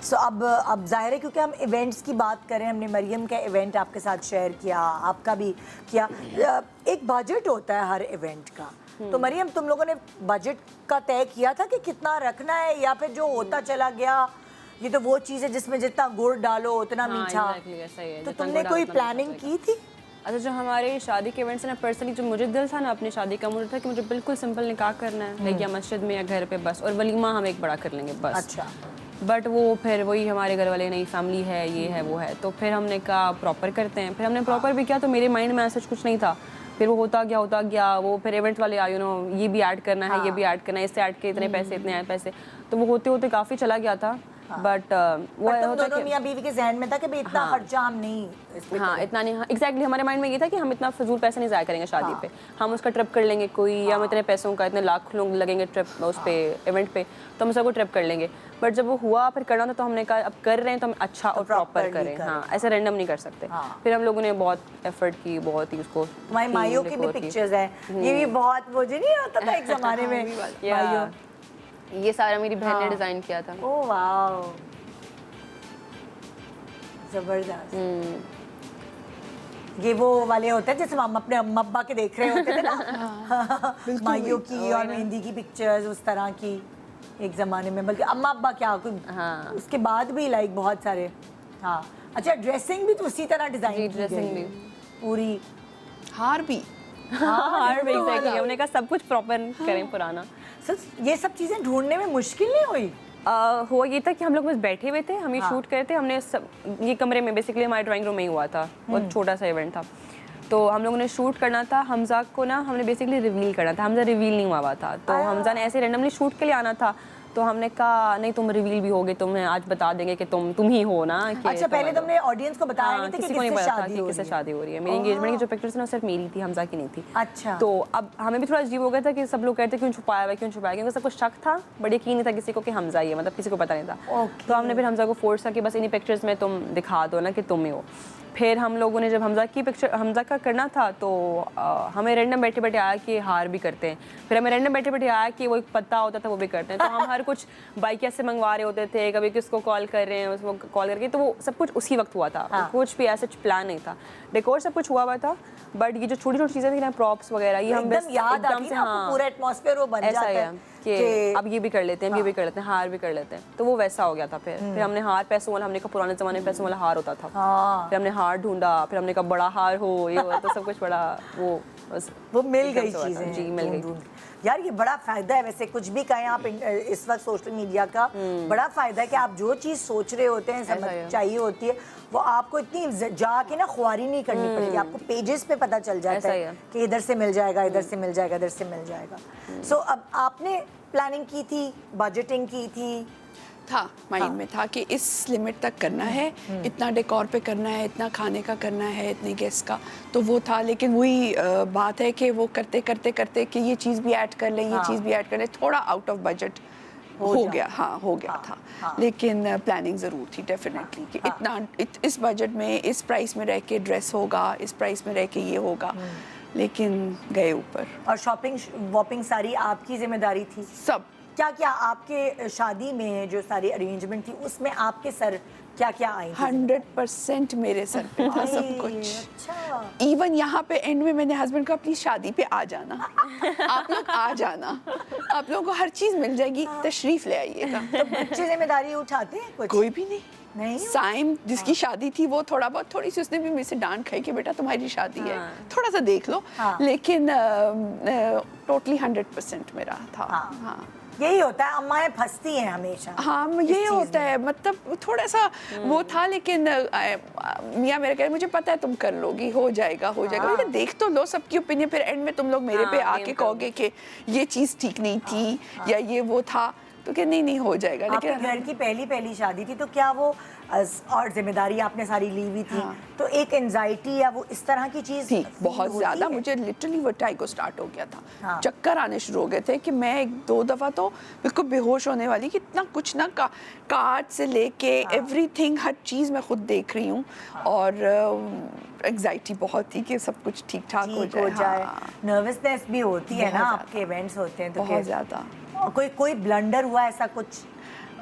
سو اب ظاہر ہے کیونکہ ہم ایونٹس کی بات کریں, ہم نے مریم کا ایونٹ آپ کے ساتھ شیئر کیا, آپ کا بھی کیا, ایک بجٹ ہوتا ہے ہر ایونٹ کا. تو مریم تم لوگوں نے بجٹ کا طے کیا تھا کہ کتنا رکھنا ہے, یا پھر جو ہوتا چلا گیا یہ تو وہ چیز ہے جس میں جتنا گڑ ڈالو اتنا میٹھا, تو تم نے کوئی پلاننگ کی تھی؟ اچھا, جو ہمارے شادی کے ایونٹس ہیں نا, پرسنلی جو مجھے دل تھا نا اپنی شادی کا, مجھے تھا کہ مجھے بالکل سمپل نکاح کرنا ہے, یا مسجد میں یا گھر پہ بس, اور ولیمہ ہم ایک بڑا کر لیں گے بس. اچھا. بٹ وہ پھر وہی ہمارے گھر والے نہیں, فیملی ہے, یہ ہے وہ ہے, تو پھر ہم نے کہا پراپر کرتے ہیں. پھر ہم نے پراپر بھی کیا, تو میرے مائنڈ میں ایسا کچھ نہیں تھا. پھر وہ ہوتا گیا, وہ پھر ایونٹ والے آئے, یہ بھی ایڈ کرنا ہے, یہ بھی ایڈ کرنا ہے, اس سے ایڈ کے اتنے پیسے, اتنے پیسے, تو وہ ہوتے ہوتے کافی چلا گیا تھا. بٹ وہ ہوتا ہے میاں بیوی کے ذہن میں تھا کہ اتنا خرچہ ہم نہیں, ہاں اتنا نہیں, ایگزیکٹلی ہمارے مائنڈ میں یہ تھا کہ ہم اتنا فضول پیسے نہیں ضائع کریں گے شادی پہ, ہم اس کا ٹرپ کر لیں گے کوئی, یا ہم اتنے پیسوں کا, اتنے لاکھ لوگ لگیں گے ٹرپ اس پہ ایونٹ پہ, تو ہم سب کو ٹرپ کر لیں گے. بٹ جب وہ ہوا پھر کرنا تھا, تو ہم نے کہا اب کر رہے ہیں تو ہم اچھا اور پراپر کریں, ہاں ایسے رینڈم نہیں کر سکتے. پھر ہم لوگوں نے بہت ایفرٹ کی, بہت ہی اس کو. تمہاری مائیوں کی بھی پکچرز ہیں, یہ بھی بہت مجھے نہیں آتا تھا ایک زمانے میں مائیوں, یہ سارا میری بہن نے ڈیزائن کیا تھا. اوہ واو, زبردست. یہ وہ والے ہوتے ہیں جیسے ہم اپنے اما ابا کے دیکھ رہے ہوتے تھے نا, مائیوں کی اور مہندی کی پکچرز اس طرح کی ایک زمانے میں, بلکہ اما ابا کیا اس کے بعد بھی لائک بہت سارے. ہاں اچھا, ڈریسنگ بھی تو اسی طرح ڈیزائن کی گئی پوری, ہار بھی ہم نے کہا سب کچھ پراپر کریں پرانا. یہ سب چیزیں ڈھونڈنے میں مشکل نہیں ہوئی؟ ہوا یہ تھا کہ ہم لوگ بس بیٹھے ہوئے تھے, ہم یہ شوٹ کرے تھے, ہم نے یہ کمرے میں بیسکلی ہمارے ڈرائنگ روم میں ہی ہوا تھا, بہت چھوٹا سا ایونٹ تھا, تو ہم لوگوں نے شوٹ کرنا تھا. حمزہ کو نا ہم نے بیسکلی ریویل کرنا تھا, حمزہ ریویل نہیں ہوا تھا, تو حمزہ نے ایسے رینڈملی شوٹ کے لیے آنا تھا, تو ہم نے کہا نہیں تم ریویل بھی ہوگے, تمہیں آج بتا دیں گے کہ تم ہی ہو نا. اچھا, پہلے تم نے آڈینس کو بتایا نہیں تھا کہ کسی کو نہیں پتا تھا کہ کس سے شادی ہو رہی ہے. میری انگیجمنٹ کی جو پکچرز ہیں وہ صرف میری تھی, حمزہ کی نہیں تھی. اچھا, تو اب ہمیں بھی تھوڑا عجیب ہو گیا تھا کہ سب لوگ کہتے کیوں چھپایا ہوا ہے, کیونکہ سب کو شک تھا, بٹ یقین نہیں تھا کسی کو کہ حمزہ ہی ہے, مطلب کسی کو پتہ نہیں تھا. تو ہم نے پھر حمزہ کو فورس کیا کہ بس انہی پکچرز میں تم دکھا دو نا کہ تم ہی ہو. پھر ہم لوگوں نے جب حمزہ کا کرنا تھا, تو ہمیں رینڈم بیٹھے بیٹھے آیا کہ ہار بھی کرتے ہیں. پھر ہمیں رینڈم بیٹھے بیٹھے آیا کہ وہ ایک پتا ہوتا تھا وہ بھی کرتے ہیں, تو ہم ہر کچھ بائک سے منگوا رہے ہوتے تھے, کبھی کس کو کال کر رہے ہیں, اس کو کال کر کے, تو وہ سب کچھ اسی وقت ہوا تھا, کچھ بھی ایسا پلان نہیں تھا. ڈیکور سب کچھ ہوا تھا, بٹ یہ جو چھوٹی چھوٹی چیزیں تھیں نا, پراپس وغیرہ, یہ ہم بس ایک دم سے, ہاں پورا ایٹماسفیئر وہ بن جاتا ہے کہ اب یہ بھی کر لیتے ہیں, یہ بھی کر لیتے ہیں, ہار بھی کر لیتے ہیں, تو وہ ویسا ہو گیا تھا. پھر ہم نے ہار پیسوں والا, ہم نے کہا پرانے زمانے میں پیسوں والا ہار ہوتا تھا, پھر ہم نے ہار ڈھونڈا, پھر ہم نے کہا بڑا ہار ہو, یہ ہو, تو سب کچھ بڑا وہ مل گئی چیزیں. جی مل گئی. یار یہ بڑا فائدہ ہے ویسے, کچھ بھی کہیں آپ اس وقت سوشل میڈیا کا بڑا فائدہ ہے کہ آپ جو چیز سوچ رہے ہوتے ہیں, سمجھ چاہیے ہوتی ہے, وہ آپ کو اتنی جا کے نا خواری نہیں کرنی پڑے گی, آپ کو پیجز پہ پتہ چل جاتا ہے کہ ادھر سے مل جائے گا, ادھر سے مل جائے گا, ادھر سے مل جائے گا. سو اب آپ نے پلاننگ کی تھی, بجٹنگ کی تھی, تھا مائنڈ میں تھا کہ اس لمٹ تک کرنا ہے, اتنا ڈیکور پہ کرنا ہے, اتنا کھانے کا کرنا ہے, اتنے گیسٹ کا, تو وہ تھا. لیکن وہی بات ہے کہ وہ کرتے کرتے کرتے کہ یہ چیز بھی ایڈ کر لیں, یہ چیز بھی ایڈ کر لیں, تھوڑا آؤٹ آف بجٹ ہو گیا. ہاں ہو گیا تھا, لیکن پلاننگ ضرور تھی ڈیفینیٹلی کہ اتنا اس بجٹ میں, اس پرائس میں رہ کے ڈریس ہوگا, اس پرائس میں رہ کے یہ ہوگا, لیکن گئے اوپر. اور شاپنگ واپنگ ساری آپ کی ذمہ داری تھی سب. کیا آپ کے شادی میں جو ساری ارینجمنٹ تھی اس میں آپ کے سر کیا کیا آئی؟ 100% میرے سر پہ تھا سب کچھ. ایون یہاں پہ اینڈ میں نے ہسبینڈ کو اپنی شادی پہ آ جانا, آپ لوگ آ جانا, آپ لوگوں کو ہر چیز مل جائے گی, تشریف لے آئیے گا. تو بچے ذمہ داری اٹھاتے ہیں کچھ؟ کوئی بھی نہیں. سائم جس کی شادی تھی وہ تھوڑی سی اس نے بھی مجھ سے ڈانٹ کھائی کہ بیٹا تمہاری شادی ہے, تھوڑا سا دیکھ لو, لیکن ٹوٹلی 100% میرا تھا. ہاں یہی ہوتا ہے, امائیں پھنستی ہیں ہمیشہ. ہاں یہ ہوتا ہے, مطلب تھوڑا سا وہ تھا, لیکن میاں میرے کہہ رہے مجھے پتا ہے تم کر لو گی, ہو جائے گا ہو جائے گا. دیکھ تو لو سب کی اوپینین, پھر اینڈ میں تم لوگ میرے پہ آ کے کہو گے کہ یہ چیز ٹھیک نہیں تھی یا یہ وہ تھا, تو کہ نہیں ہو جائے گا. آپ کے گھر کی پہلی شادی تھی, تو کیا وہ اور ذمہ داری آپ نے ساری لی ہوئی تھی, تو ایک انزائٹی یا وہ اس طرح کی چیز تھی بہت زیادہ. مجھے لٹرلی وٹائگو اسٹارٹ ہو گیا تھا, چکر آنے شروع ہو گئے تھے کہ میں 2 دفعہ تو بالکل بے ہوش ہونے والی, کہ اتنا کچھ نہ کارڈ سے لے کے ایوری تھنگ, ہر چیز میں خود دیکھ رہی ہوں, اور ایگزائٹی بہت تھی کہ سب کچھ ٹھیک ٹھاک ہو جائے. نروسنیس بھی ہوتی ہے نا, آپ کے ایونٹس ہوتے ہیں تو بہت زیادہ. کوئی بلنڈر ہوا ایسا کچھ؟